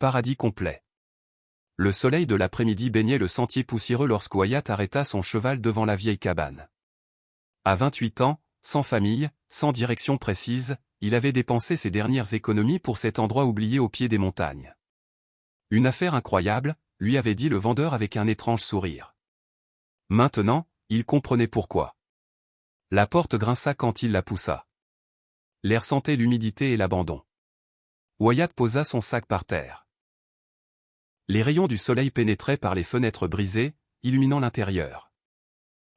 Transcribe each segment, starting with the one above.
paradis complet. Le soleil de l'après-midi baignait le sentier poussiéreux lorsque Wyatt arrêta son cheval devant la vieille cabane. À 28 ans, sans famille, sans direction précise, il avait dépensé ses dernières économies pour cet endroit oublié au pied des montagnes. Une affaire incroyable, lui avait dit le vendeur avec un étrange sourire. Maintenant, il comprenait pourquoi. La porte grinça quand il la poussa. L'air sentait l'humidité et l'abandon. Wyatt posa son sac par terre. Les rayons du soleil pénétraient par les fenêtres brisées, illuminant l'intérieur.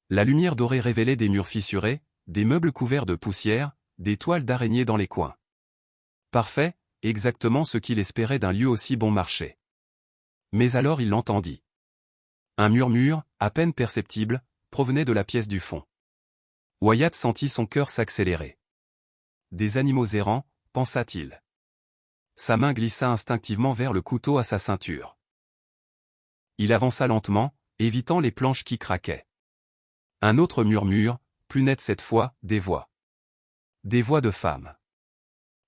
La lumière dorée révélait des murs fissurés, des meubles couverts de poussière, des toiles d'araignées dans les coins. Parfait, exactement ce qu'il espérait d'un lieu aussi bon marché. Mais alors il l'entendit. Un murmure, à peine perceptible, provenait de la pièce du fond. Wyatt sentit son cœur s'accélérer. Des animaux errants, pensa-t-il. Sa main glissa instinctivement vers le couteau à sa ceinture. Il avança lentement, évitant les planches qui craquaient. Un autre murmure, plus net cette fois, des voix. Des voix de femmes.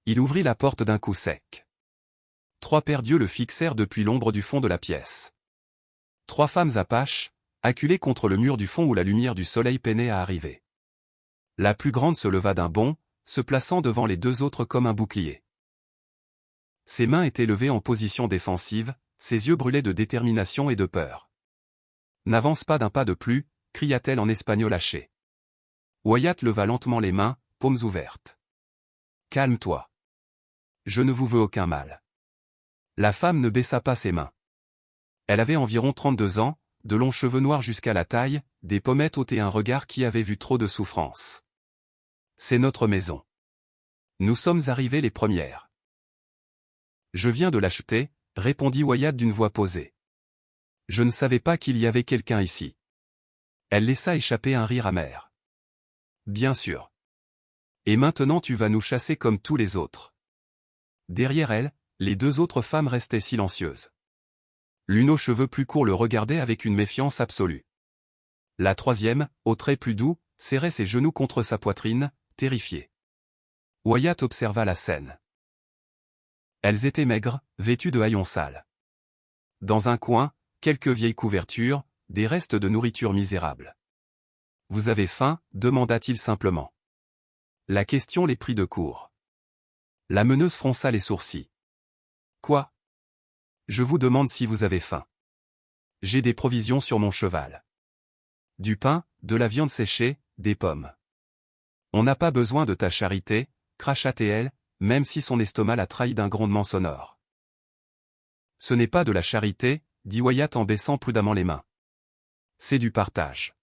Il ouvrit la porte d'un coup sec. 3 paires d'yeux le fixèrent depuis l'ombre du fond de la pièce. 3 femmes apaches, acculées contre le mur du fond où la lumière du soleil peinait à arriver. La plus grande se leva d'un bond, se plaçant devant les 2 autres comme un bouclier. Ses mains étaient levées en position défensive, ses yeux brûlaient de détermination et de peur. « N'avance pas d'un pas de plus », cria-t-elle en espagnol haché. Wyatt leva lentement les mains, paumes ouvertes. « Calme-toi. Je ne vous veux aucun mal. » La femme ne baissa pas ses mains. Elle avait environ 32 ans, de longs cheveux noirs jusqu'à la taille, des pommettes hautes et un regard qui avait vu trop de souffrance. « C'est notre maison. Nous sommes arrivées les premières. » « Je viens de l'acheter, » répondit Wyatt d'une voix posée. « Je ne savais pas qu'il y avait quelqu'un ici. » Elle laissa échapper un rire amer. « Bien sûr. Et maintenant tu vas nous chasser comme tous les autres. » Derrière elle, les 2 autres femmes restaient silencieuses. L'une aux cheveux plus courts le regardait avec une méfiance absolue. La troisième, aux traits plus doux, serrait ses genoux contre sa poitrine, terrifiée. Wyatt observa la scène. Elles étaient maigres, vêtues de haillons sales. Dans un coin, quelques vieilles couvertures, des restes de nourriture misérable. « Vous avez faim » demanda-t-il simplement. La question les prit de court. La meneuse fronça les sourcils. « Quoi ? Je vous demande si vous avez faim. J'ai des provisions sur mon cheval. Du pain, de la viande séchée, des pommes. On n'a pas besoin de ta charité, » cracha-t-elle, même si son estomac la trahit d'un grondement sonore. « Ce n'est pas de la charité, » dit Wyatt en baissant prudemment les mains. « C'est du partage.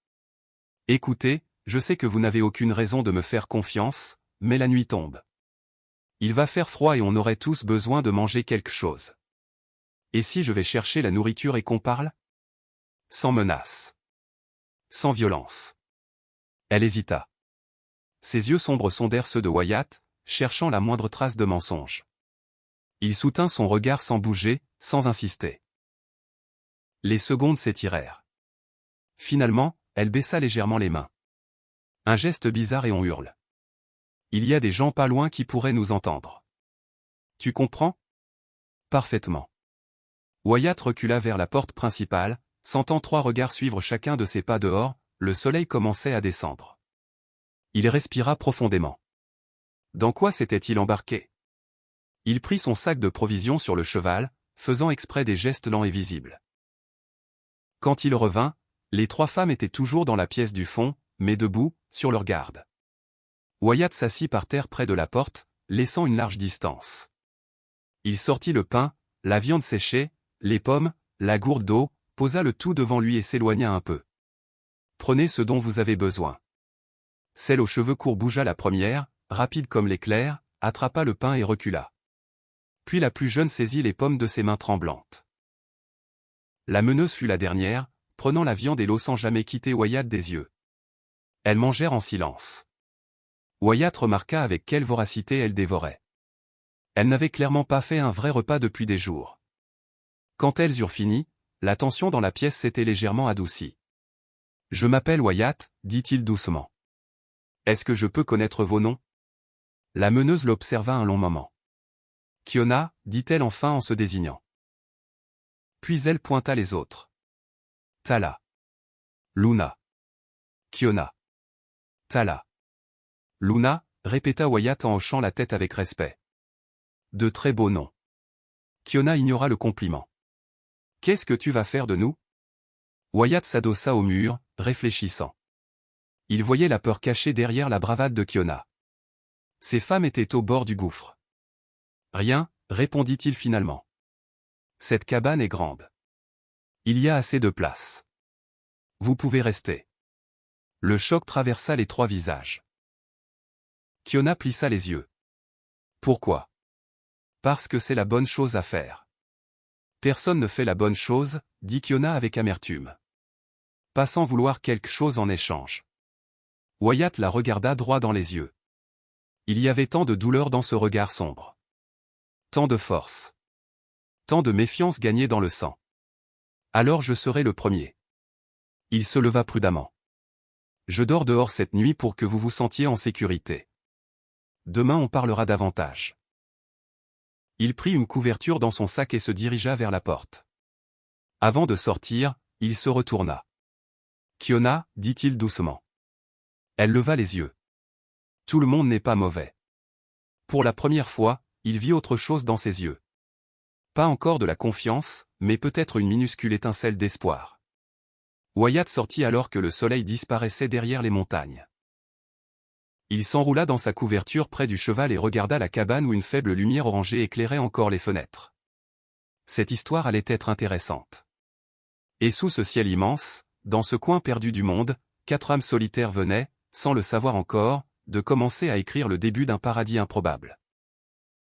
Écoutez, je sais que vous n'avez aucune raison de me faire confiance, mais la nuit tombe. Il va faire froid et on aurait tous besoin de manger quelque chose. Et si je vais chercher la nourriture et qu'on parle ? Sans menace. Sans violence. » Elle hésita. Ses yeux sombres sondèrent ceux de Wyatt, cherchant la moindre trace de mensonge. Il soutint son regard sans bouger, sans insister. Les secondes s'étirèrent. Finalement, elle baissa légèrement les mains. Un geste bizarre et on hurle. Il y a des gens pas loin qui pourraient nous entendre. Tu comprends ? Parfaitement. Wyatt recula vers la porte principale, sentant 3 regards suivre chacun de ses pas dehors, le soleil commençait à descendre. Il respira profondément. Dans quoi s'était-il embarqué ? Il prit son sac de provisions sur le cheval, faisant exprès des gestes lents et visibles. Quand il revint, les 3 femmes étaient toujours dans la pièce du fond, mais debout, sur leur garde. Wyatt s'assit par terre près de la porte, laissant une large distance. Il sortit le pain, la viande séchée, les pommes, la gourde d'eau, posa le tout devant lui et s'éloigna un peu. « Prenez ce dont vous avez besoin. » Celle aux cheveux courts bougea la première, rapide comme l'éclair, attrapa le pain et recula. Puis la plus jeune saisit les pommes de ses mains tremblantes. La meneuse fut la dernière, prenant la viande et l'eau sans jamais quitter Wyatt des yeux. Elles mangèrent en silence. Wyatt remarqua avec quelle voracité elles dévoraient. Elles n'avaient clairement pas fait un vrai repas depuis des jours. Quand elles eurent fini, la tension dans la pièce s'était légèrement adoucie. « Je m'appelle Wyatt, » dit-il doucement. « Est-ce que je peux connaître vos noms ?» La meneuse l'observa un long moment. « Kiona, dit-elle enfin en se désignant. Puis elle pointa les autres. Tala. Luna. Kiona. Tala. Luna, répéta Wyatt en hochant la tête avec respect. De très beaux noms. Kiona ignora le compliment. Qu'est-ce que tu vas faire de nous? Wyatt s'adossa au mur, réfléchissant. Il voyait la peur cachée derrière la bravade de Kiona. Ces femmes étaient au bord du gouffre. Rien, répondit-il finalement. Cette cabane est grande. Il y a assez de place. Vous pouvez rester. Le choc traversa les trois visages. Kiona plissa les yeux. Pourquoi? Parce que c'est la bonne chose à faire. Personne ne fait la bonne chose, dit Kiona avec amertume. Pas sans vouloir quelque chose en échange. Wyatt la regarda droit dans les yeux. Il y avait tant de douleur dans ce regard sombre. Tant de force. Tant de méfiance gagnée dans le sang. Alors je serai le premier. Il se leva prudemment. Je dors dehors cette nuit pour que vous vous sentiez en sécurité. Demain on parlera davantage. Il prit une couverture dans son sac et se dirigea vers la porte. Avant de sortir, il se retourna. Kiona, dit-il doucement. Elle leva les yeux. Tout le monde n'est pas mauvais. Pour la première fois, il vit autre chose dans ses yeux. Pas encore de la confiance, mais peut-être une minuscule étincelle d'espoir. Wyatt sortit alors que le soleil disparaissait derrière les montagnes. Il s'enroula dans sa couverture près du cheval et regarda la cabane où une faible lumière orangée éclairait encore les fenêtres. Cette histoire allait être intéressante. Et sous ce ciel immense, dans ce coin perdu du monde, 4 âmes solitaires venaient, sans le savoir encore, de commencer à écrire le début d'un paradis improbable.